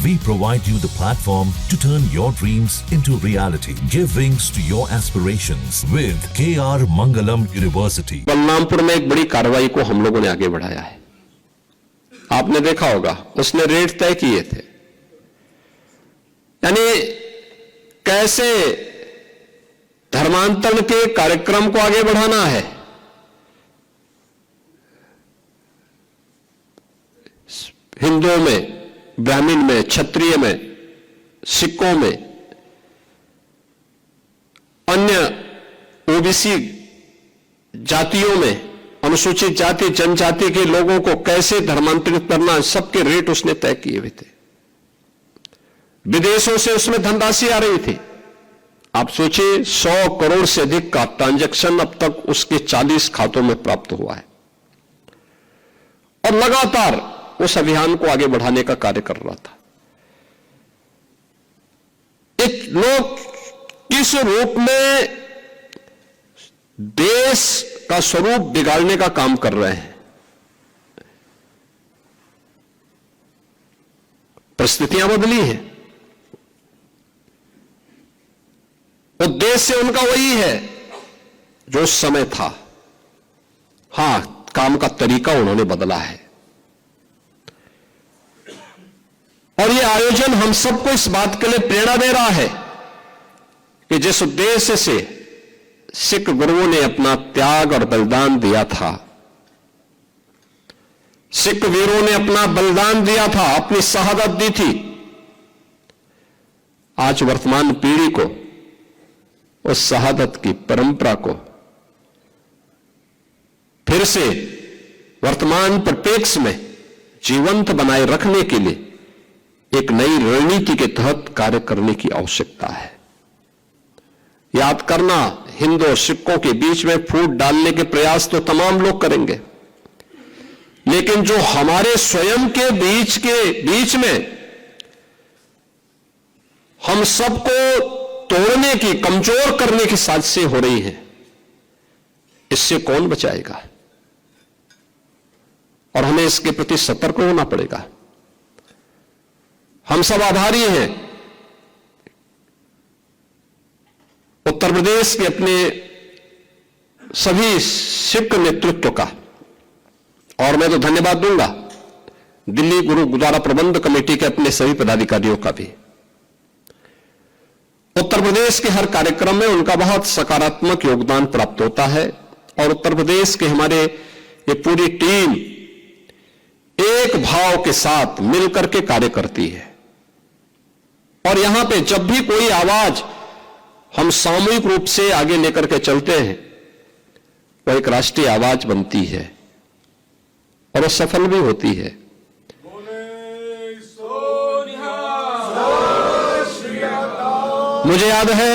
We provide you the platform to turn your dreams into reality. Give wings to your aspirations with KR Mangalam University. Balrampur में एक बड़ी कार्रवाई को हम लोगों ने आगे बढ़ाया है। आपने देखा होगा, उसने रेट तय किए थे, यानी कैसे धर्मांतरण के कार्यक्रम को आगे बढ़ाना है। हिंदुओं में, ब्राह्मण में, क्षत्रिय में, सिखों में, अन्य ओबीसी जातियों में, अनुसूचित जाति जनजाति के लोगों को कैसे धर्मांतरित करना, सबके रेट उसने तय किए हुए थे। विदेशों से उसमें धनराशि आ रही थी। आप सोचिए, 100 करोड़ से अधिक का ट्रांजैक्शन अब तक उसके 40 खातों में प्राप्त हुआ है और लगातार उस अभियान को आगे बढ़ाने का कार्य कर रहा था। एक लोग किस रूप में देश का स्वरूप बिगाड़ने का काम कर रहे हैं। परिस्थितियां बदली हैं, उद्देश्य उनका वही है जो उस समय था। हां, काम का तरीका उन्होंने बदला है और यह आयोजन हम सबको इस बात के लिए प्रेरणा दे रहा है कि जिस उद्देश्य से सिख गुरुओं ने अपना त्याग और बलिदान दिया था, सिख वीरों ने अपना बलिदान दिया था, अपनी शहादत दी थी, आज वर्तमान पीढ़ी को उस शहादत की परंपरा को फिर से वर्तमान परिप्रेक्ष्य में जीवंत बनाए रखने के लिए एक नई रणनीति के तहत कार्य करने की आवश्यकता है। याद करना, हिंदू और सिखों के बीच में फूट डालने के प्रयास तो तमाम लोग करेंगे, लेकिन जो हमारे स्वयं के बीच में हम सबको तोड़ने की, कमजोर करने की साजिशें हो रही हैं, इससे कौन बचाएगा? और हमें इसके प्रति सतर्क होना पड़ेगा। हम सब आभारी हैं उत्तर प्रदेश के अपने सभी सिख नेतृत्व का, और मैं तो धन्यवाद दूंगा दिल्ली गुरुद्वारा प्रबंध कमेटी के अपने सभी पदाधिकारियों का भी। उत्तर प्रदेश के हर कार्यक्रम में उनका बहुत सकारात्मक योगदान प्राप्त होता है और उत्तर प्रदेश के हमारे ये पूरी टीम एक भाव के साथ मिलकर के कार्य करती है और यहां पे जब भी कोई आवाज हम सामूहिक रूप से आगे लेकर के चलते हैं, वो एक राष्ट्रीय आवाज बनती है और वो सफल भी होती है। मुझे याद है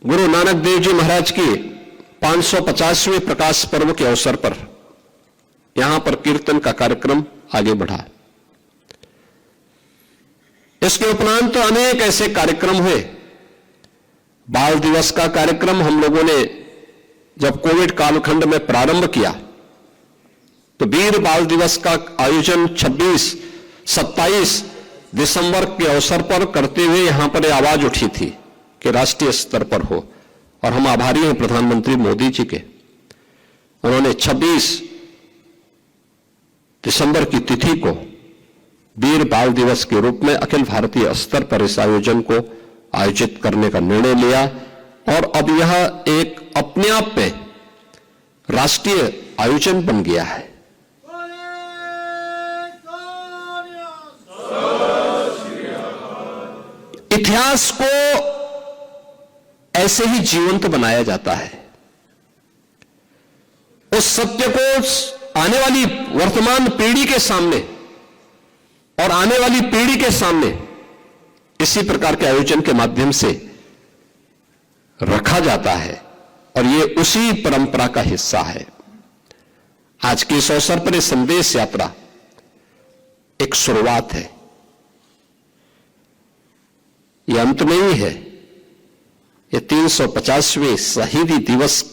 गुरु नानक देव जी महाराज की 550वें प्रकाश पर्व के अवसर पर यहां पर कीर्तन का कार्यक्रम आगे बढ़ा। इसके उपरांत तो अनेक ऐसे कार्यक्रम हुए। बाल दिवस का कार्यक्रम हम लोगों ने जब कोविड कालखंड में प्रारंभ किया तो वीर बाल दिवस का आयोजन 26-27 दिसंबर के अवसर पर करते हुए यहां पर आवाज उठी थी कि राष्ट्रीय स्तर पर हो, और हम आभारी हैं प्रधानमंत्री मोदी जी के। उन्होंने 26 दिसंबर की तिथि को वीर बाल दिवस के रूप में अखिल भारतीय स्तर पर इस आयोजन को आयोजित करने का निर्णय लिया और अब यह एक अपने आप में राष्ट्रीय आयोजन बन गया है। इतिहास को ऐसे ही जीवंत बनाया जाता है। उस सत्य को आने वाली वर्तमान पीढ़ी के सामने और आने वाली पीढ़ी के सामने इसी प्रकार के आयोजन के माध्यम से रखा जाता है और यह उसी परंपरा का हिस्सा है। आज के इस अवसर पर यह संदेश यात्रा एक शुरुआत है, यह अंत नहीं है। यह 350वें शहीदी दिवस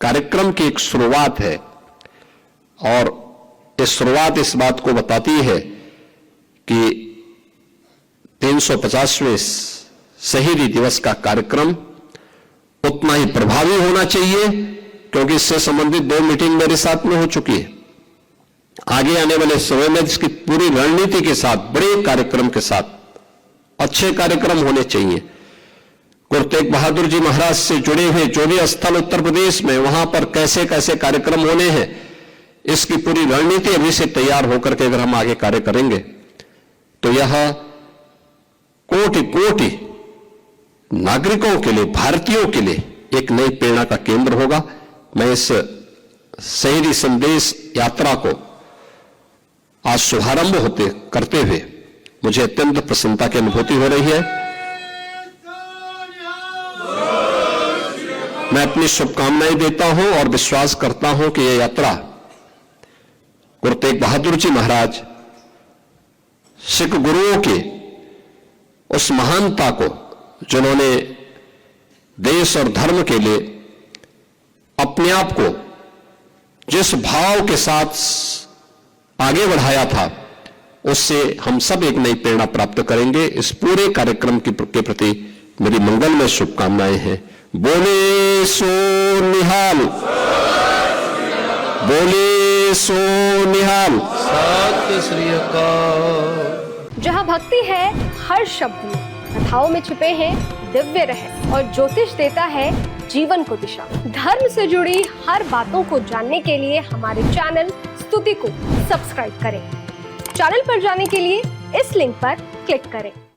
कार्यक्रम की एक शुरुआत है और यह शुरुआत इस बात को बताती है कि 350वें शहीदी दिवस का कार्यक्रम उतना ही प्रभावी होना चाहिए, क्योंकि इससे संबंधित 2 मीटिंग मेरे साथ में हो चुकी है। आगे आने वाले समय में इसकी पूरी रणनीति के साथ, बड़े कार्यक्रम के साथ अच्छे कार्यक्रम होने चाहिए। गुरु तेग बहादुर जी महाराज से जुड़े हुए जो भी स्थल उत्तर प्रदेश में, वहां पर कैसे कैसे कार्यक्रम होने हैं, इसकी पूरी रणनीति अभी से तैयार होकर के अगर हम आगे कार्य करेंगे तो यह कोटि कोटि नागरिकों के लिए, भारतीयों के लिए एक नई प्रेरणा का केंद्र होगा। मैं इस शहीदी संदेश यात्रा को आज शुभारंभ करते हुए मुझे अत्यंत प्रसन्नता की अनुभूति हो रही है। मैं अपनी शुभकामनाएं देता हूं और विश्वास करता हूं कि यह यात्रा गुरु तेग बहादुर जी महाराज, सिख गुरुओं के उस महानता को, जिन्होंने देश और धर्म के लिए अपने आप को जिस भाव के साथ आगे बढ़ाया था, उससे हम सब एक नई प्रेरणा प्राप्त करेंगे। इस पूरे कार्यक्रम के प्रति मेरी मंगलमय शुभकामनाएं हैं। बोले सो निहाल, बोले सो निहाल, सत श्री अकाल। जहाँ भक्ति है हर शब्द में, कथाओं में छुपे हैं दिव्य रहस्य और ज्योतिष देता है जीवन को दिशा। धर्म से जुड़ी हर बातों को जानने के लिए हमारे चैनल स्तुति को सब्सक्राइब करें। चैनल पर जाने के लिए इस लिंक पर क्लिक करें।